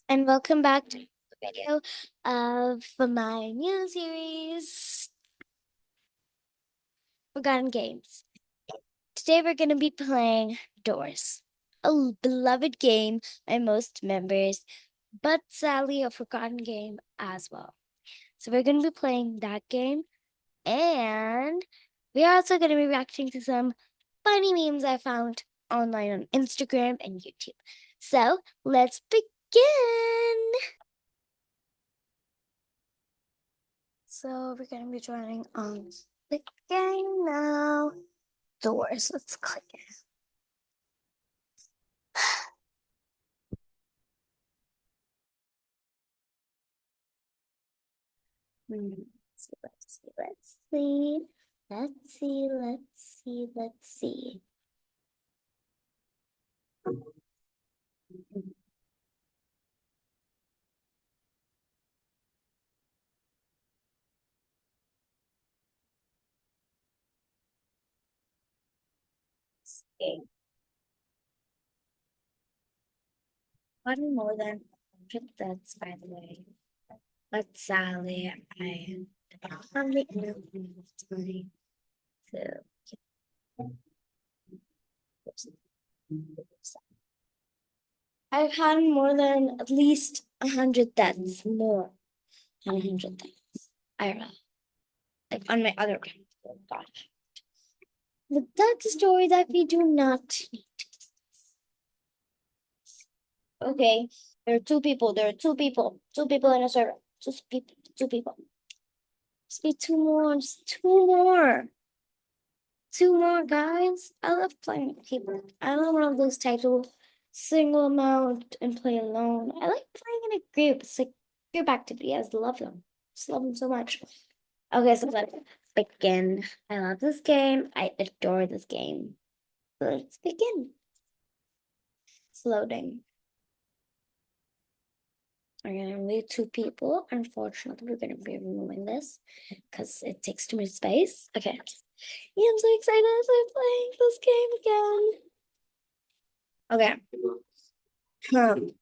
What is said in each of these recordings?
and welcome back to the video of my new series, Forgotten Games. Today we're going to be playing Doors, a beloved game by most members, but sadly a forgotten game as well. So we're going to be playing that game, and we're also going to be reacting to some funny memes I found online on Instagram and YouTube. So let's begin! So we're gonna be joining on the game now. Doors. Let's click it. Let's see. Let's see. Let's see. Let's see. Let's see. Okay. One more than 100 deaths, by the way. But sadly, I don't have the enough time to I've had more than at least 100 deaths, more than 100 deaths. I don't know. Like on my other account. Oh gosh. But that's a story that we do not need to discuss. Okay. There are two people. There are two people. Two people in a server. Two people. Two people. Just be two more. Just two more. Two more guys. I love playing with people. I don't love those types of single amount and play alone. I like playing in a group. It's like group activity. I just love them. Just love them so much. Okay, so let's begin. I love this game. I adore this game. Let's begin. It's loading. We're gonna remove two people. Unfortunately, we're gonna be removing this because it takes too much space. Okay. Yeah, I'm so excited to playing this game again. Okay.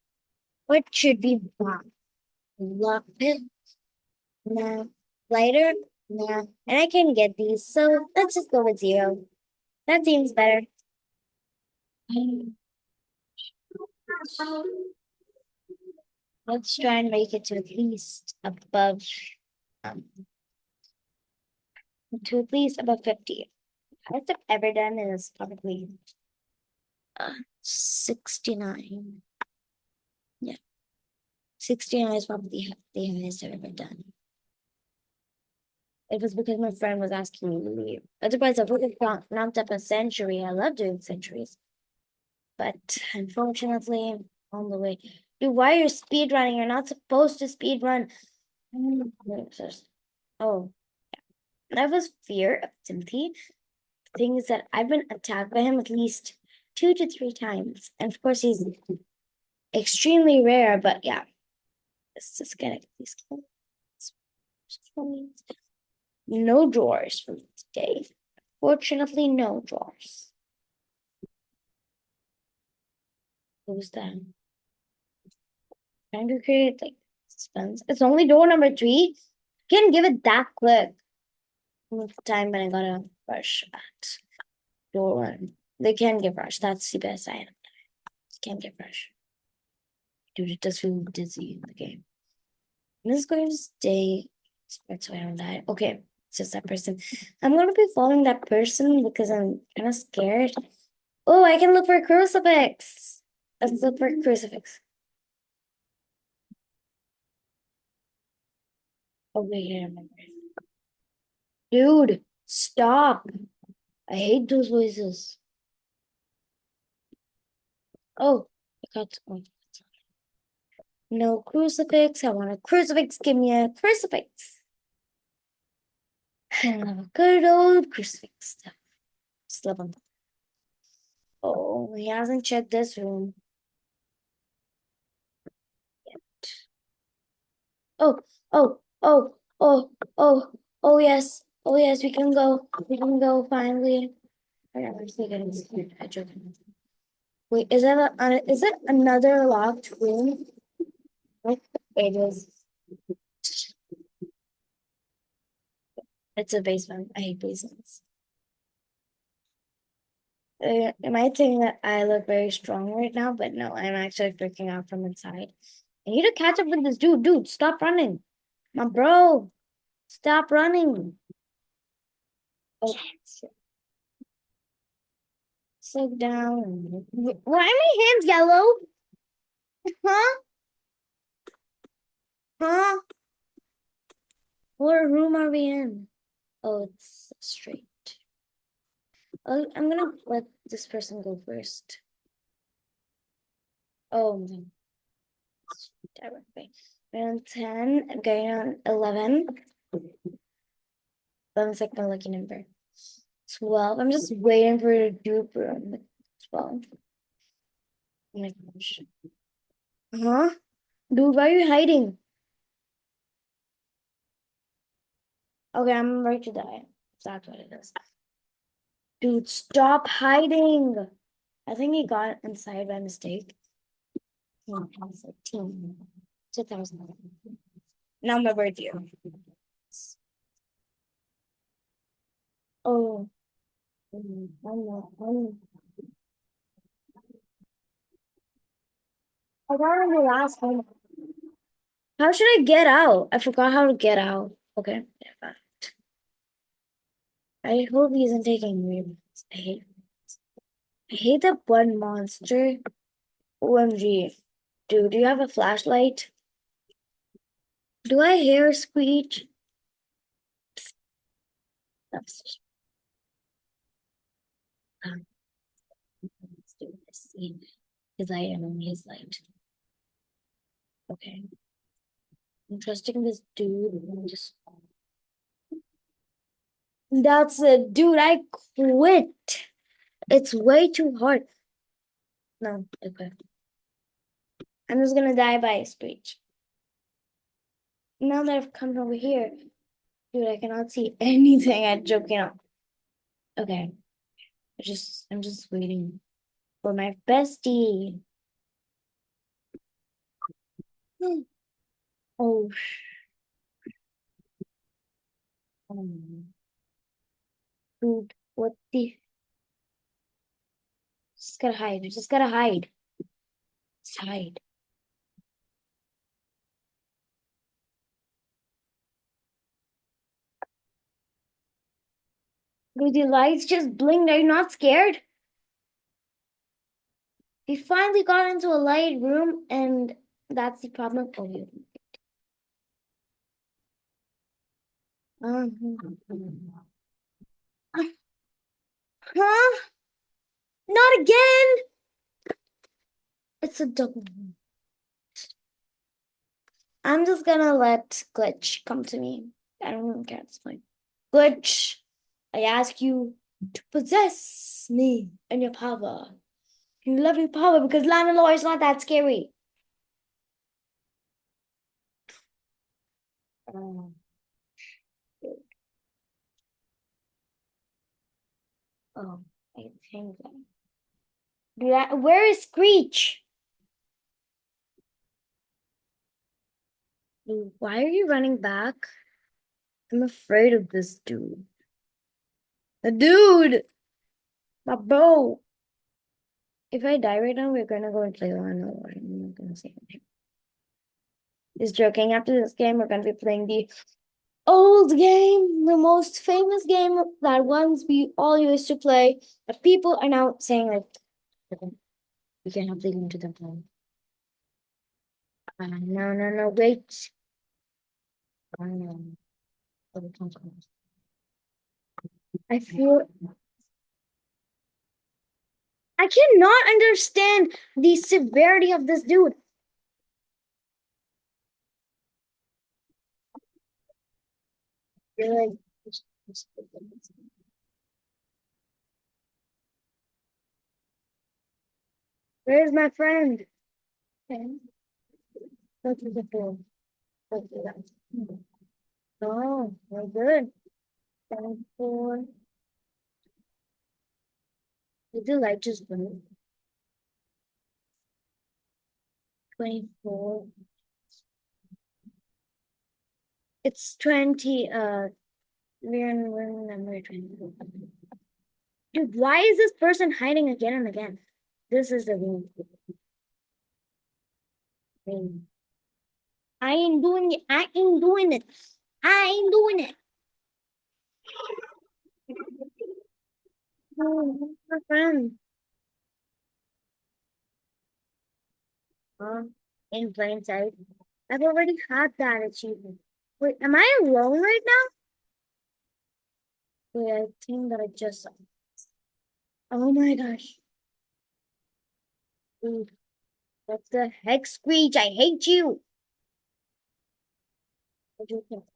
What should we buy? Lock pit? Nah. Lighter? Nah. And I can get these, so let's just go with 0. That seems better. Let's try and make it to at least above um to at least above 50. Highest I've ever done is probably 69. Yeah. 69 is probably the highest I've ever done. It was because my friend was asking me to leave. Otherwise, I would have knocked up a century. I love doing centuries. But unfortunately, on the way. Dude, why are you speed running? You're not supposed to speed run. Oh, that was fear of Timothy. The thing is that I've been attacked by him at least 2 to 3 times. And of course, he's extremely rare, but yeah. Let's just get these coins. No drawers for today. Fortunately, no drawers. Who's that? Trying to create like suspense. It's only door number 3. Can't give it that quick. Time when I gotta rush at door 1. They can give rush. That's the best I am. Can't give rush. Dude, it does feel dizzy in the game. I'm just going to stay so I don't die. Okay, it's just that person. I'm gonna be following that person because I'm kind of scared. Oh, I can look for a crucifix. Let's look for a crucifix. Oh, wait, I remember. Dude, stop. I hate those voices. Oh, I got no crucifix. I want a crucifix. Give me a crucifix. I love a good old crucifix. Just love them. Oh, he hasn't checked this room. Oh, oh, oh, oh, oh, oh, yes. Oh, yes, we can go. We can go finally. I'm still getting scared. I joke. Wait, is it another locked room? It is. It's a basement. I hate basements. It might think that I look very strong right now, but no, I'm actually freaking out from inside. I need to catch up with this dude. Dude, stop running. My bro, stop running. Oh, sit down. Why are my hands yellow? Huh? Huh? What room are we in? Oh, it's straight. Oh, I'm gonna let this person go first. Oh, no. Directly. We're on 10. I'm going on 11. 11's like my lucky number. 12. I'm just waiting for a dupe room. 12. Oh my gosh. Huh? Dude, why are you hiding? Okay, I'm ready to die. That's what it is. Dude, stop hiding. I think he got inside by mistake. No, I was like 2000. Now my birthday. Oh, I got on the last one. How should I get out? I forgot how to get out. Okay. I hope he isn't taking me. I hate that one monster. OMG. Dude, do you have a flashlight? Do I hear a screech? That's let's do this scene. Because I am on his light. Okay. I'm trusting this dude. I'm just That's it. Dude, I quit. It's way too hard. No, okay. I'm just gonna die by a screech. Now that I've come over here, dude, I cannot see anything. I'm joking. Okay. I'm just waiting for my bestie. Oh, dude, what the? Just gotta hide. Just gotta hide. Just hide. Dude, the lights just blinked. Are you not scared? We finally got into a light room, and that's the problem. Oh, you. Huh? Not again! It's a double. I'm just gonna let Glitch come to me. I don't really care at this point. Glitch, I ask you to possess me and your power. You love your power because Lana Law is not that scary. Oh, oh, I think that. Where is Screech? Why are you running back? I'm afraid of this dude. The dude! My bro! If I die right now, we're gonna go and play Lana Law. I'm not gonna say anything. Just joking. After this game, we're gonna be playing the old game, the most famous game that once we all used to play. But people are now saying like, we can have the game to them. No, no, no, wait. No. I feel I cannot understand the severity of this dude. You're like, where's my friend? Okay. Go to the floor. Go to that. Oh, we're good. 24. Did the light just burn? 24. It's 20. We're number 20. Dude, why is this person hiding again and again? This is the thing. I ain't doing it. I ain't doing it. I ain't doing it. Oh, my friend. In plain sight. I've already had that achievement. Wait, am I alone right now? Wait, I think that I just saw. Oh my gosh. Dude, what the heck, Screech? I hate you.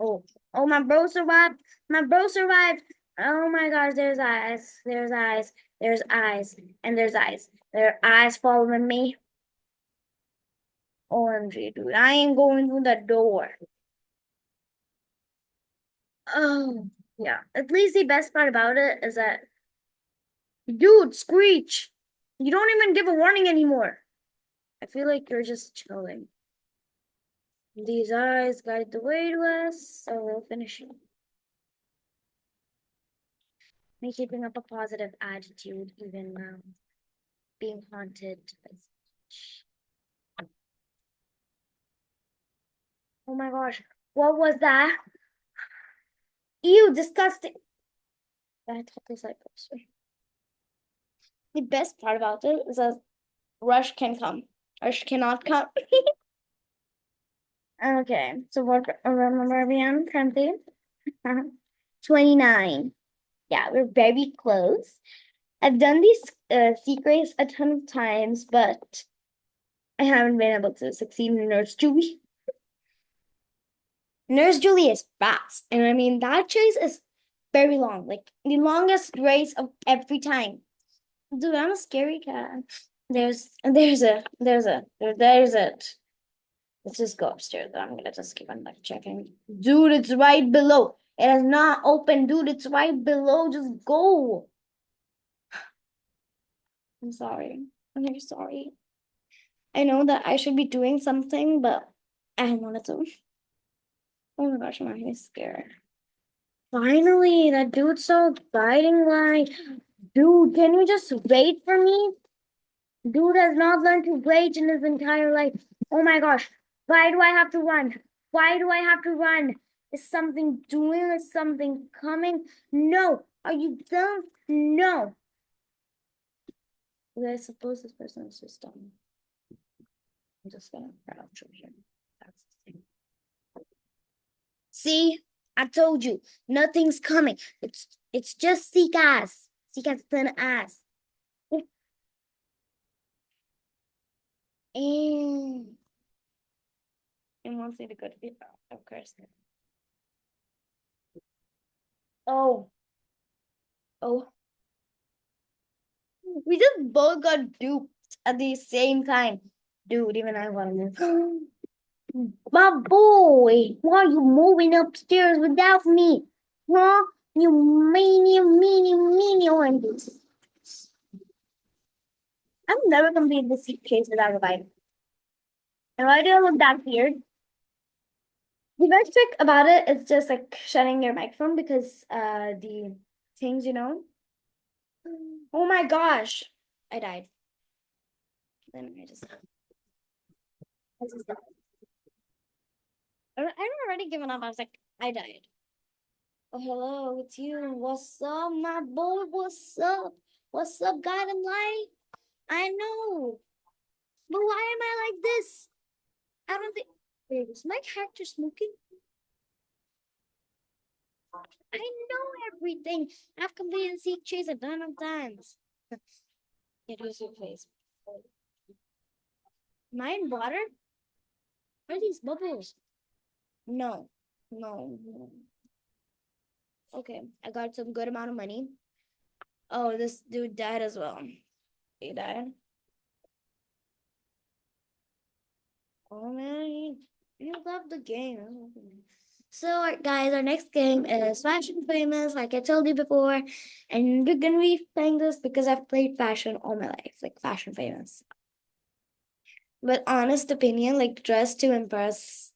Oh, oh, my bro survived. My bro survived. Oh my gosh, there's eyes. There's eyes. There's eyes. And there's eyes. There are eyes following me. OMG, dude. I ain't going through the door. Oh, yeah. At least the best part about it is that, dude, Screech, you don't even give a warning anymore. I feel like you're just chilling. These eyes guide the way to us, so we'll finish it. Me keeping up a positive attitude even now, being haunted by Screech. Oh my gosh, what was that? Ew, disgusting. I thought this like the best part about it is that Rush can come. Rush cannot come. Okay, so what remember we on currently? 29. Yeah, we're very close. I've done these secrets a ton of times, but I haven't been able to succeed in Nurse Julie. Nurse Julie is fast, and I mean that chase is very long, like the longest race of every time. Dude, I'm a scary cat. There's it. Let's just go upstairs. I'm gonna just keep on like checking. Dude, it's right below. It is not open, dude. It's right below. Just go. I'm sorry. I'm very sorry. I know that I should be doing something, but I don't wanted to. Oh my gosh, I'm actually scared. Finally, that dude's so biting like, dude, can you just wait for me? Dude has not learned to wait in his entire life. Oh my gosh, why do I have to run? Why do I have to run? Is something doing? Is something coming? No. Are you dumb? No. I suppose this person is just dumb. I'm just gonna crouch over here. That's the thing. See, I told you, nothing's coming. It's just Sika's. Sika's thin ass. And wants me to go to the of course. Oh, oh. We just both got duped at the same time. Dude, even I want to move. My boy, why are you moving upstairs without me? Huh? You meanie one. I'm never gonna be in this case without a vibe. And why do I look that weird? The best trick about it is just like shutting your microphone because the things, you know. Oh my gosh. I died. Then I just died. I already given up. I was like, I died. Oh, hello, it's you. What's up, my boy? What's up? What's up, guiding light? I know. But why am I like this? I don't think. Wait, is my character smoking? I know everything. I've completed Seek Chase a ton of times. It was your face. Am I in water? What are these bubbles? No. No. No. Okay, I got some good amount of money. Oh, this dude died as well. He died. Oh man, you love the game. So, guys, our next game is Fashion Famous, like I told you before, and we're gonna be playing this because I've played fashion all my life, like Fashion Famous. But honest opinion, like dress to impress,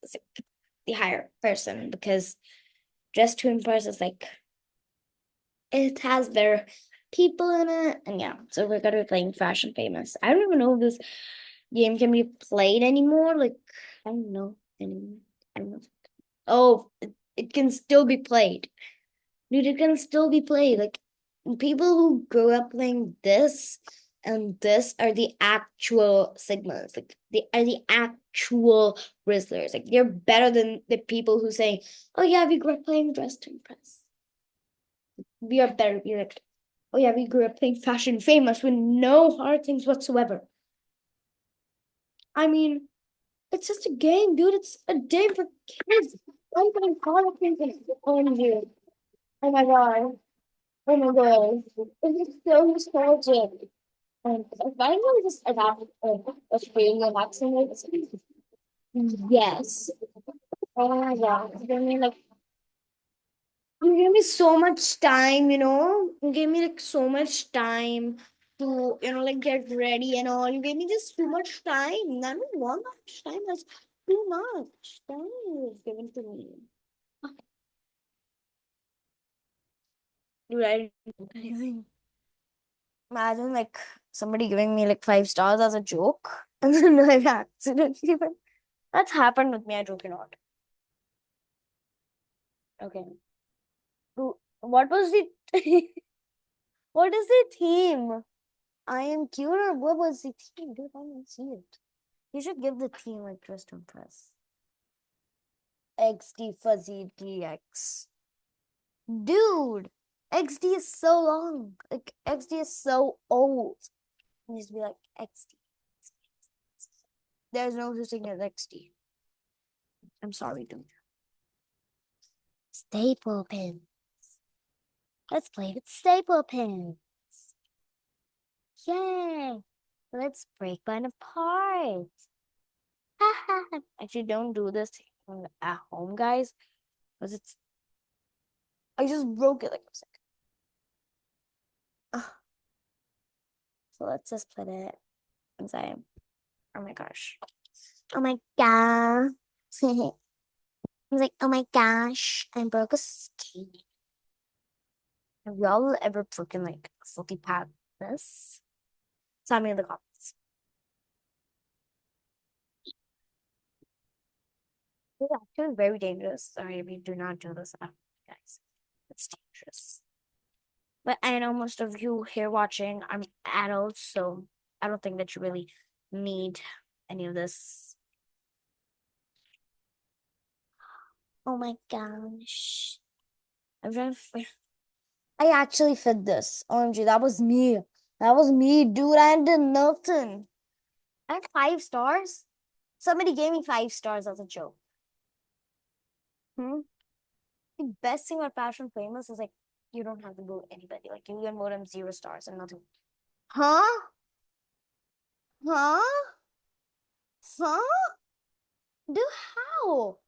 the higher person because Dress to Impress is like it has better people in it, and yeah, so we're gonna be playing Fashion Famous. I don't even know if this game can be played anymore. Like I don't know anymore. I don't know. Oh, it can still be played. Dude, it can still be played. Like people who grew up playing this and this are the actual Sigmas. Like they are the actual Rizzlers. Like they're better than the people who say, "Oh yeah, we grew up playing Dress to Impress." We are better. We're like, "Oh yeah, we grew up playing Fashion Famous with no hard things whatsoever." I mean, it's just a game, dude. It's a game for kids. I'm putting hard things on you. Oh my god. Oh my god. This is so nostalgic. If I really just adapted Australian accent, yes. Oh my god. You gave me like you gave me so much time, You gave me like so much time to, like get ready and all. You gave me just too much time. I don't want that much time. That's too much time is given to me. Dude, I didn't do anything. Imagine like somebody giving me like 5 stars as a joke, and then I accidentally went. That's happened with me. I joke a lot. Okay. What was the what is the theme? I am cute, or what was the theme? Dude, I didn't see it. You should give the theme like just to impress. XD Fuzzy DX. Dude, XD is so long. Like XD is so old. It needs to be like XD. There's no such thing as XD. I'm sorry, dude. Staple pin. Let's play with staple pins. Yay! Let's break one apart. Actually, don't do this at home, guys, because I just broke it like a second. So let's just put it inside. Oh my gosh. Oh my god. I was like, oh my gosh, I broke a skate. Have y'all ever broken like a silky pad this? Tell me in the comments. It's actually very dangerous. Sorry, we do not do this at home, guys. It's dangerous. But I know most of you here watching are adults, so I don't think that you really need any of this. Oh my gosh. I'm trying to. I actually fit this. OMG, that was me. That was me, dude. I did nothing. I had 5 stars. Somebody gave me 5 stars as a joke. Hmm? The best thing about Fashion Famous is like you don't have to vote anybody. Like you can vote them 0 stars and nothing. Huh? Huh? Huh? Dude, how?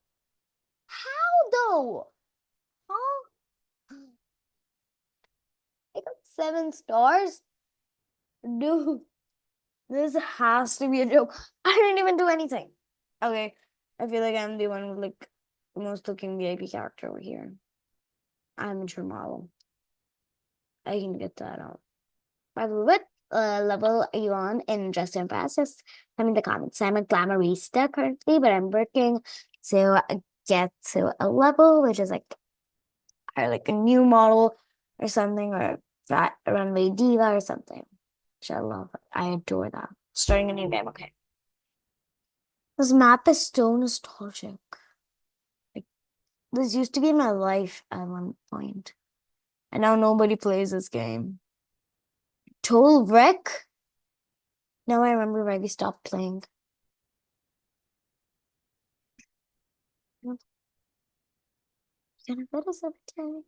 How though? Huh? I got 7 stars? Dude, this has to be a joke. I didn't even do anything. Okay, I feel like I'm the one with like the most looking VIP character over here. I'm a true model. I can get that out. By the way, what level are you on in Just Impress? Just tell me in the comments. I'm a glamourista currently, but I'm working to get to a level which is like a new model or something, or that runway diva or something. Which I love. I adore that. Starting a new game, okay. This map is so nostalgic. Like this used to be my life at one point. And now nobody plays this game. Total wreck? Now I remember why we stopped playing. Gonna put us every time.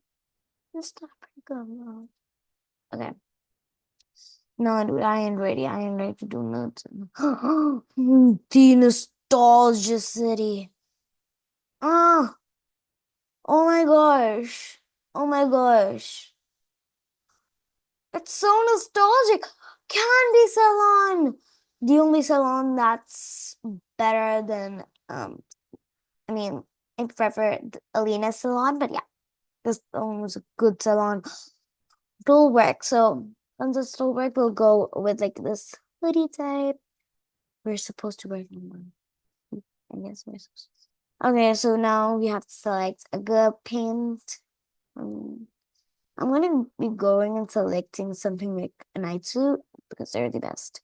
Just stop and go. Okay. No, dude, I ain't ready. I ain't ready to do nothing. The nostalgia city. Ah, oh my gosh. Oh my gosh. It's so nostalgic. Candy salon. The only salon that's better than I mean I prefer Alina's salon, but yeah, this one was a good salon. It'll work. So on the still work, we'll go with like this hoodie type. We're supposed to wear one. I guess we're supposed to. Okay, so now we have to select a good paint. Um, I'm gonna be going and selecting something like a night suit because they're the best.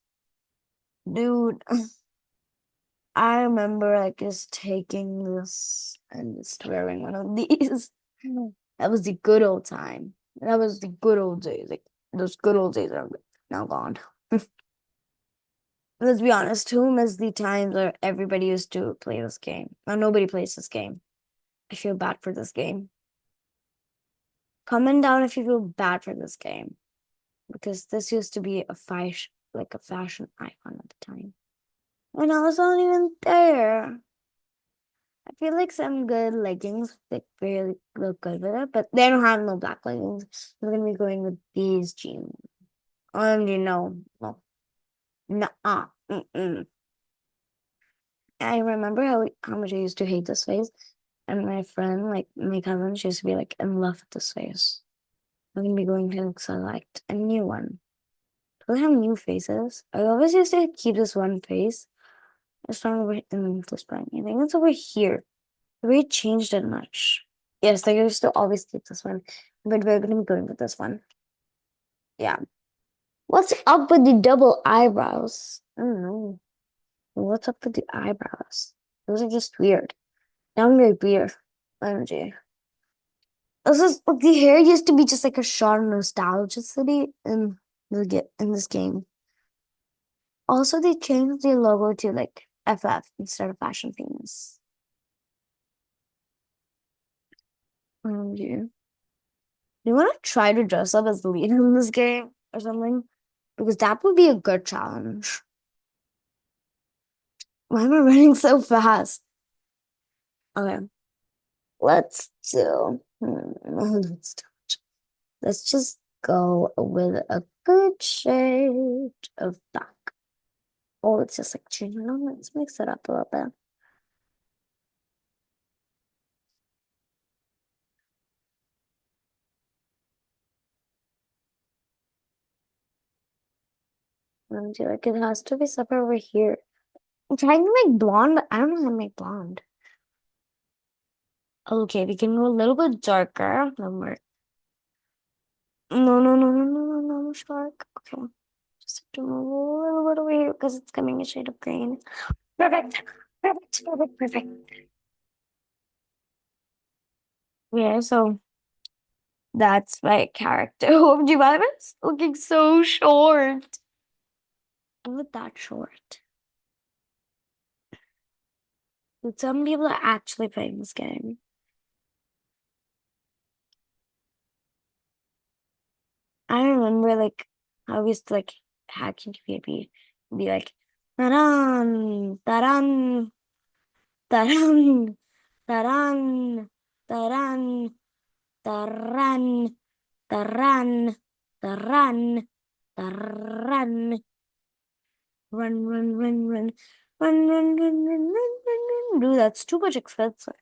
Dude, I remember like just taking this and just wearing one of these. That was the good old time. That was the good old days. Like those good old days are now gone. Let's be honest, who miss the times where everybody used to play this game? Now nobody plays this game. I feel bad for this game. Comment down if you feel bad for this game. Because this used to be a fashion icon at the time. And I was not even there. I feel like some good leggings like really look good with it, but they don't have no black leggings. I'm gonna be going with these jeans. You know, no, no, mm-mm. I remember how much I used to hate this face, and my friend, like my cousin, she used to be like in love with this face. I'm gonna be going to select a new one. Do they have new faces? I always used to keep this one face. It's not over in this one. I think it's over here. We changed it much. Yes, they used to always keep this one, but we're gonna be going with this one. Yeah. What's up with the double eyebrows? I don't know. What's up with the eyebrows? Those are just weird. Now they're weird. OMG. This is the hair used to be just like a shot of nostalgicity in this game. Also, they changed the logo to like FF instead of Fashion Famous. OMG. Do you want to try to dress up as the leader in this game or something? Because that would be a good challenge. Why am I running so fast? Okay, let's do. Let's just go with a good shade of black. Oh, it's just like changing on. Let's mix it up a little bit. And do like it has to be somewhere over here. I'm trying to make blonde, but I don't know how to make blonde. Okay, we can go a little bit darker. Then we're no, shark. Okay. Just have to move a little bit over here because it's coming a shade of green. Perfect. Perfect. Yeah, so that's my character. Oh, do you mind? It's looking so short. I'm not that short. But some people are actually playing this game. I remember like I used to like hacking PvP be like taran, taran, taran, taran, taran, taran, taran, taran, taran, run. Dude, that's too much expensive.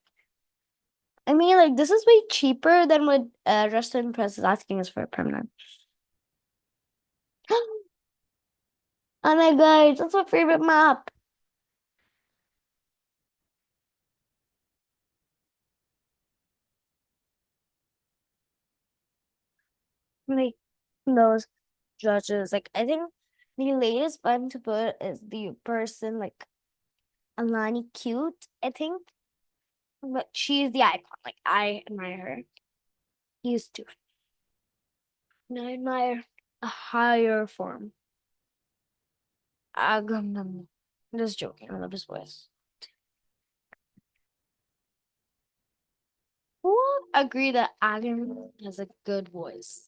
I mean, like this is way cheaper than what Justin Press is asking us for a permanent. Oh my god, that's my favorite map. Like those judges. Like I think the latest one to put is the person like Alani Cute, I think. But she's the icon. Like I admire her. Used to. And I admire a higher form. Agam. I'm just joking. I love his voice. Who agree that Agam has a good voice?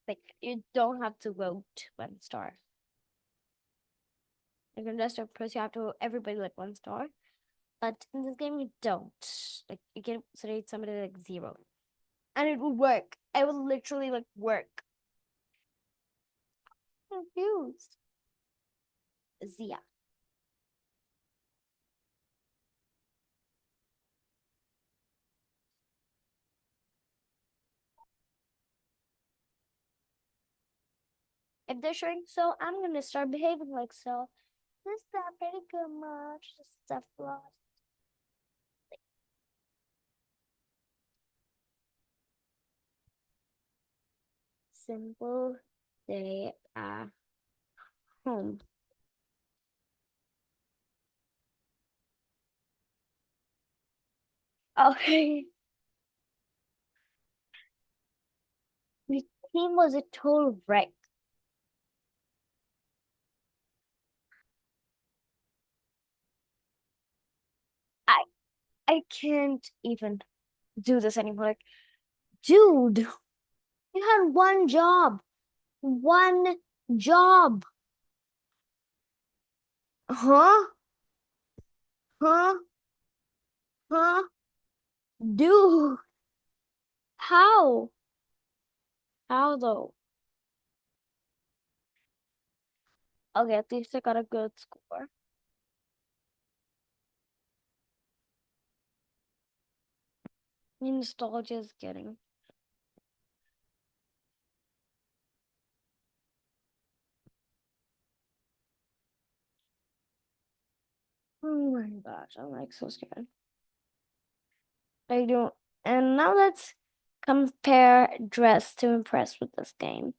Like you don't have to vote 1 star. Like in Rest of Press, you have to everybody like 1 star. But in this game, you don't. Like you can rate somebody like 0, and it will work. It will literally like work. confused. Zia. If they're showing so, I'm gonna start behaving like so. This stuff pretty good much. This stuff lost. Simple day at home. Okay. The team was a total wreck. I I can't even do this anymore. Like, dude, you had one job. One job. Huh? Huh? Huh? Dude, how? How though? Okay, at least I got a good score. Nostalgia is getting. Oh my gosh, I'm like so scared. I don't. And now let's compare Dress to Impress with this game.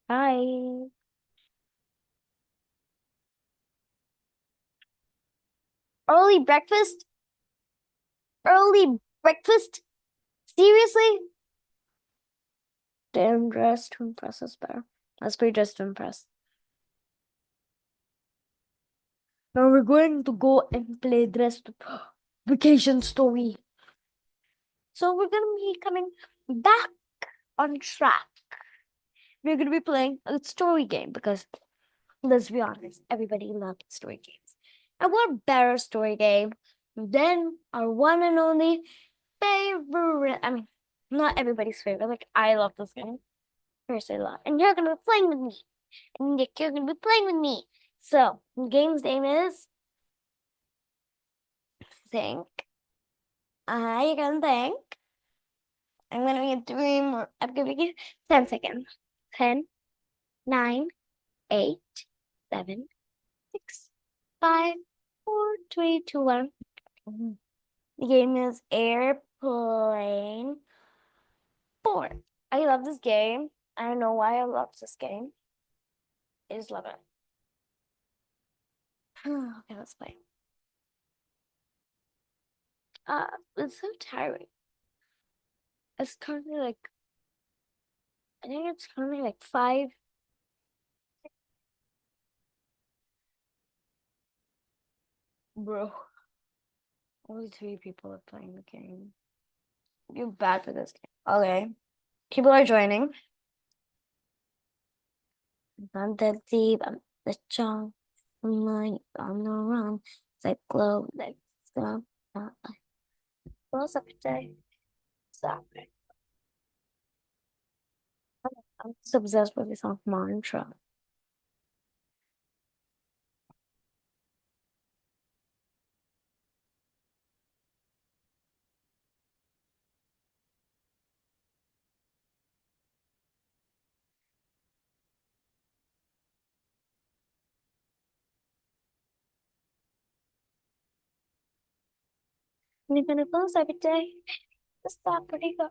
Hi. Early breakfast? Early breakfast? Seriously? Damn, Dress to Impress is better. Let's play Dress to Impress. Now we're going to go and play Dress to Vacation Story. So we're gonna be coming back on track. We're gonna be playing a story game because let's be honest, everybody loves story games. And what better story game than our one and only favorite? I mean, not everybody's favorite. Like, I love this game. Seriously, love. And you're gonna be playing with me. And Nick, you're gonna be playing with me. So, the game's name is Think. You can think. I'm gonna be three more. I'm gonna give you 10 seconds. 10, 9, 8, 7, 6, 5, 4, 3, 2, 1. The game is Airplane 4. I love this game. I don't know why I love this game. I just love it. Okay, let's play. It's so tiring. It's currently like, I think it's currently like 5. Bro, only 3 people are playing the game. You're bad for this game. Okay. People are joining. I'm the deep, I'm the strong, I'm like on the run. It's like glow, like stop, not like close up today. Stop it. I'm so obsessed with this song mantra. You're gonna close every day. Stop pretty good.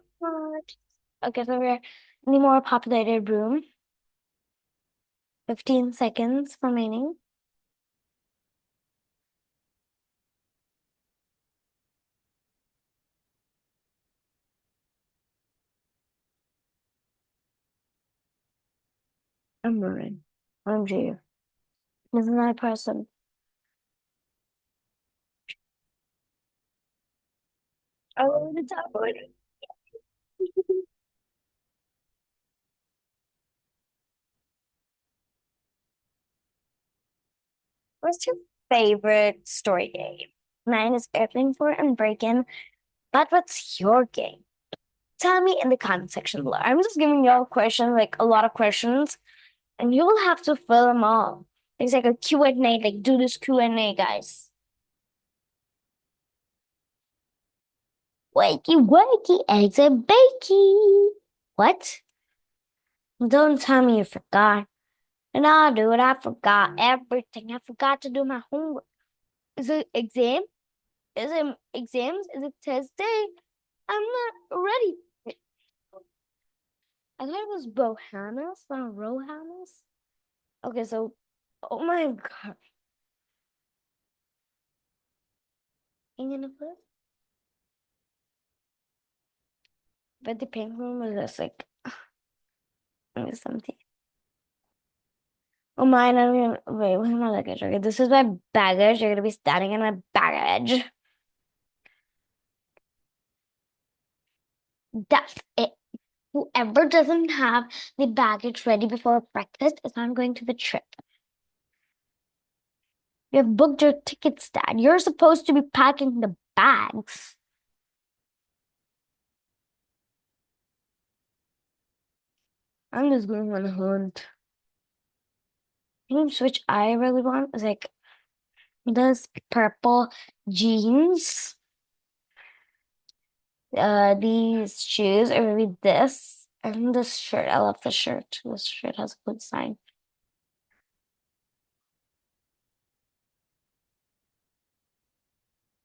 Okay, so we're in the more populated room. 15 seconds remaining. I'm ruined. I'm G. This is my person. I love the top one. What's your favorite story game? Mine is Airplane 4 and Break-In. But what's your game? Tell me in the comment section below. I'm just giving y'all questions, like a lot of questions, and you will have to fill them all. It's like a Q&A, like do this Q&A, guys. Wakey, wakey, eggs and bakey. What? Don't tell me you forgot. And I'll do it. I forgot everything. I forgot to do my homework. Is it exam? Is it exams? Is it test day? I'm not ready. I thought it was Bohannes, not Rohannes. Okay, so, oh my God. You gonna put? But the pink room was just like something. Oh mine, I'm gonna wait, where's my luggage? Okay, this is my baggage. You're gonna be standing in my baggage. That's it. Whoever doesn't have the baggage ready before breakfast is not going to the trip. You have booked your tickets, Dad. You're supposed to be packing the bags. I'm just going on a hunt. Which I really want is like this purple jeans, these shoes, or maybe this, and this shirt. I love the shirt. This shirt has a good sign.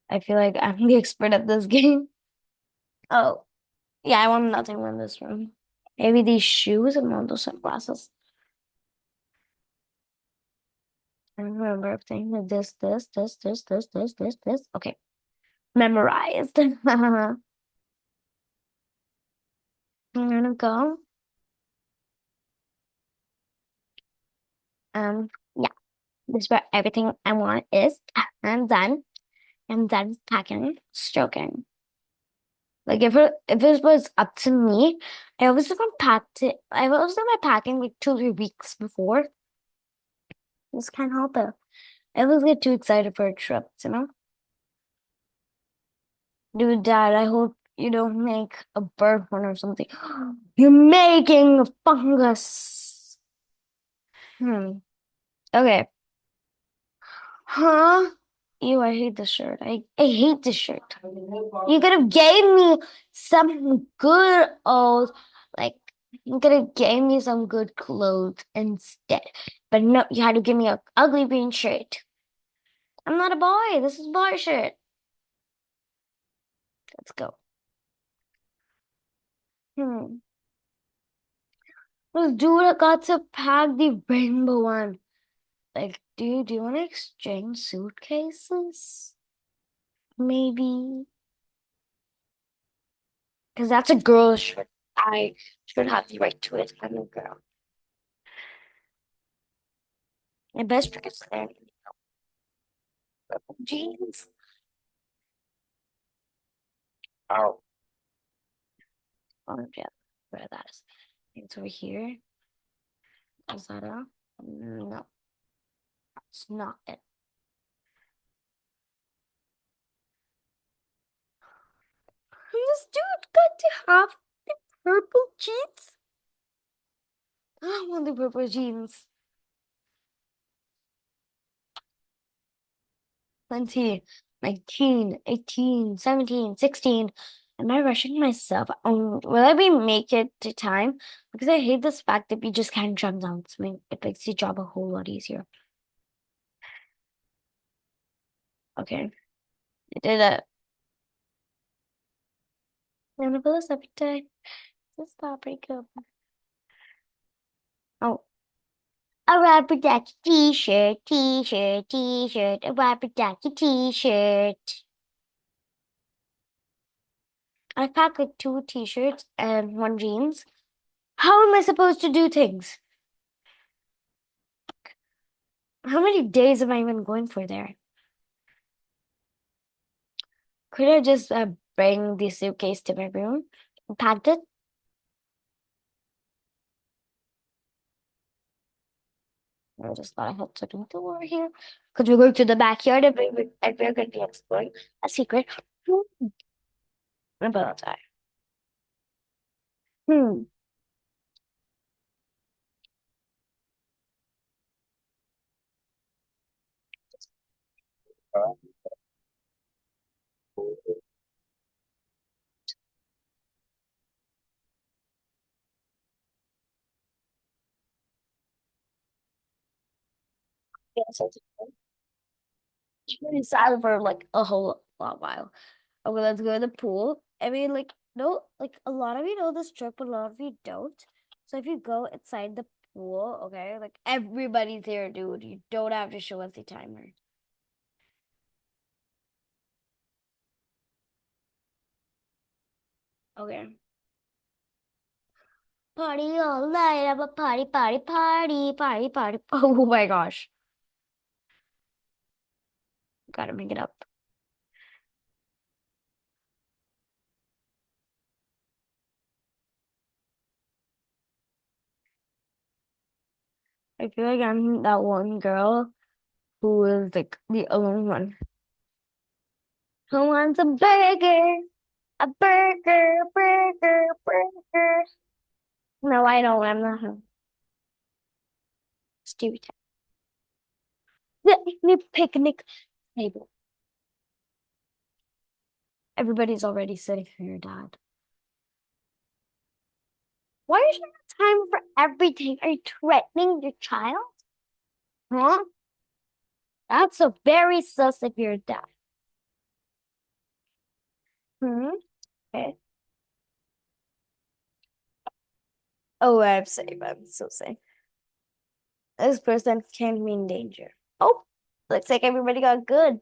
I feel like I'm the expert at this game. Oh, yeah, I want nothing in this room. Maybe these shoes and one of those sunglasses. I don't remember everything. This. Okay, memorized. I'm gonna go. Yeah, this is where everything I want is. I'm done. I'm done packing, stroking. Like if it was up to me, I always do my packed it. I always do my packing like 2 or 3 weeks before. Just can't help it. I always get too excited for a trip, you know? Dude, Dad, I hope you don't make a bird one or something. You're making a fungus. Hmm. Okay. Huh? Ew, I hate this shirt. I hate this shirt. You could have gave me some good old, like, you could have gave me some good clothes instead. But no, you had to give me a ugly green shirt. I'm not a boy. This is boy shirt. Let's go. Hmm. This dude got to pack the rainbow one. Like, dude, do you want to exchange suitcases? Maybe. Because that's a girl shirt. I should have the right to it. I'm a girl. My best friend is there. Jeans. Oh. Oh, yeah. Where that is. It's over here. Is that a? No, it's not it. This dude got to have the purple jeans. I want the purple jeans. 20, 19, 18, 17, 16. Am I rushing myself? Will I be make it to time? Because I hate this fact that we just can't jump down something. It makes the job a whole lot easier. Okay, I did it. I'm gonna pull this every day. This is not pretty good. Oh, a rubber ducky t-shirt, a rubber ducky t-shirt. I packed like 2 t-shirts and 1 jeans. How am I supposed to do things? How many days am I even going for there? Could I just bring the suitcase to my room and packed it? I just thought I had to do the war here because we're going to the backyard and we're going to be exploring a secret room about that. Hmm. Yes, it's been silent for like a whole lot while. Okay, let's go to the pool. I mean, like, no, like a lot of you know this trick, but a lot of you don't. So if you go inside the pool, okay, like everybody's there, dude. You don't have to show us the timer. Okay. Party all night. I'm a party, party, party, party, party. Oh my gosh. Gotta make it up. I feel like I'm that one girl who is like the alone one. Who wants a burger? A burger, burger, burger. No, I don't. I'm not a stereotype. The picnic table. Everybody's already sitting for your dad. Why is there no time for everything? Are you threatening your child? Huh? That's a very sus of your dad. Hmm? Okay. Oh, I'm safe. I'm so safe. This person can be in danger. Oh, looks like everybody got good.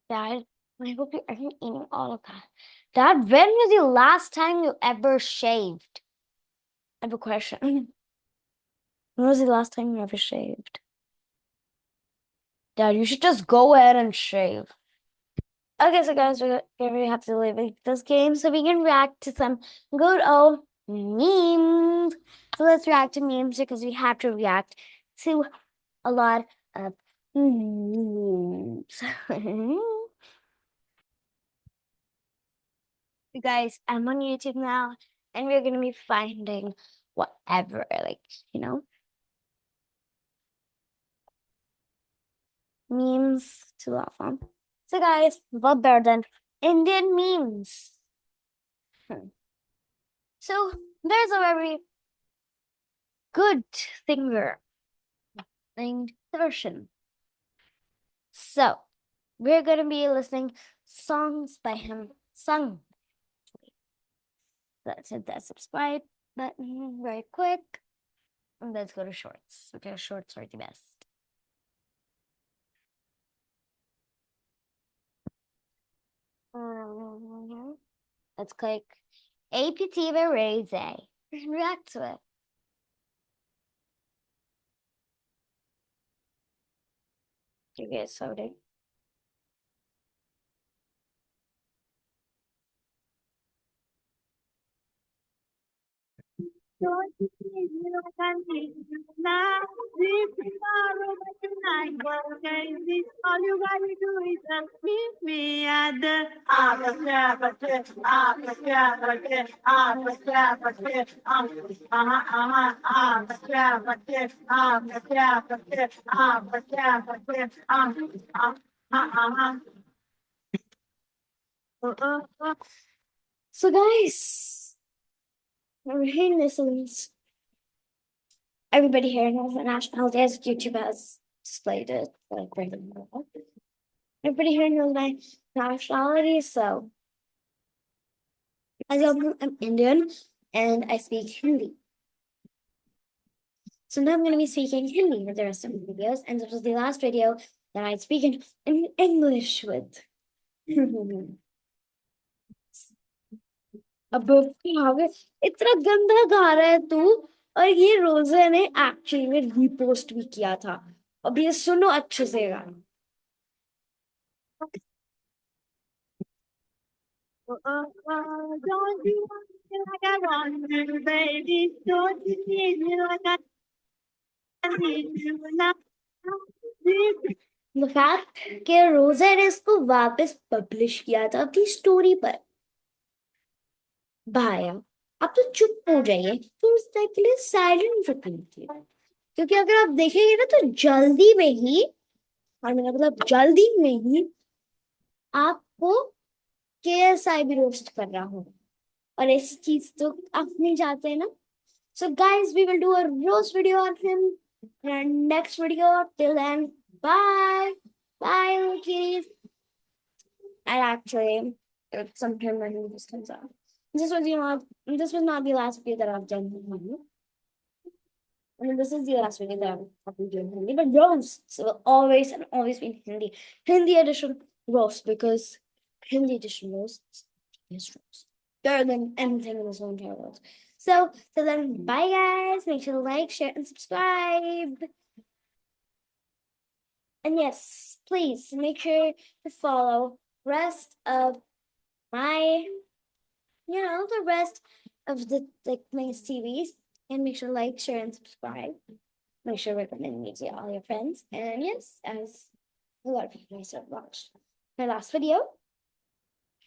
Dad, I hope you aren't eating all of that. Dad, when was the last time you ever shaved? I have a question. When was the last time you ever shaved? Dad, you should just go ahead and shave. Okay, so guys, we have to leave this game so we can react to some good old memes. So let's react to memes because we have to react to a lot of memes. You guys, I'm on YouTube now, and we're gonna be finding whatever, like, you know, memes to laugh on. So guys, what better than Indian memes? Hmm. So there's a very good singer named Darshan. So we're gonna be listening songs by him sung. Let's hit that subscribe button very quick. And let's go to shorts because shorts are the best. Let's click APT Raise and react to it. You get sorted. Don't you see you can see now? This tomorrow, but tonight, what can this? All you gotta do is just meet me at the So guys, we're hearing this everybody here knows what nationality as YouTube has displayed it like right in the middle. Everybody here knows my nationality, so as you know, I'm Indian and I speak Hindi. So now I'm going to be speaking Hindi for the rest of my videos, and this was the last video that I'd speak in English with. अब क्या इतना गंदा गा रहा है तू और ये रोजे ने एक्चुअली में रीपोस्ट भी किया था अब ये सुनो अच्छे से गाना like I want you, baby. Don't you need me like I need you? Now, The fact कि रोजा ने इसको वापस पब्लिश किया था अपनी स्टोरी पर, भाया आप तो चुप हो जाइए, तो उस टाइप के लिए साइलेंट रखिए, क्योंकि अगर आप देखेंगे ना तो जल्दी में ही, और मेरा मतलब जल्दी में ही आपको केएसआई भी रोस्ट कर रहा हूँ, और ऐसी चीज तो आप नहीं चाहते हैं ना. So guys, we will do a roast video on him in our next video. Till then, bye. Bye, monkeys. And actually, sometime when this comes out. This was not the last video that I've done in Hindi. I mean, this is the last video that I'm probably doing in Hindi, but roasts will always and always be in Hindi. Hindi edition roast, because Hindi edition roasts is roast. Better than anything in this whole entire world. So, till then, bye guys. Make sure to like, share, and subscribe. And yes, please make sure to follow rest of my, the rest of the like my series, and make sure to like, share, and subscribe. Make sure to recommend me to all your friends. And yes, as a lot of people might have watched my last video,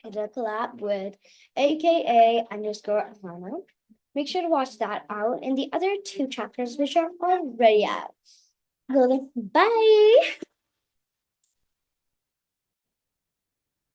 I did a collab with AKA underscore Alana. Make sure to watch that out and the other two chapters, which are already out. Well, then, bye.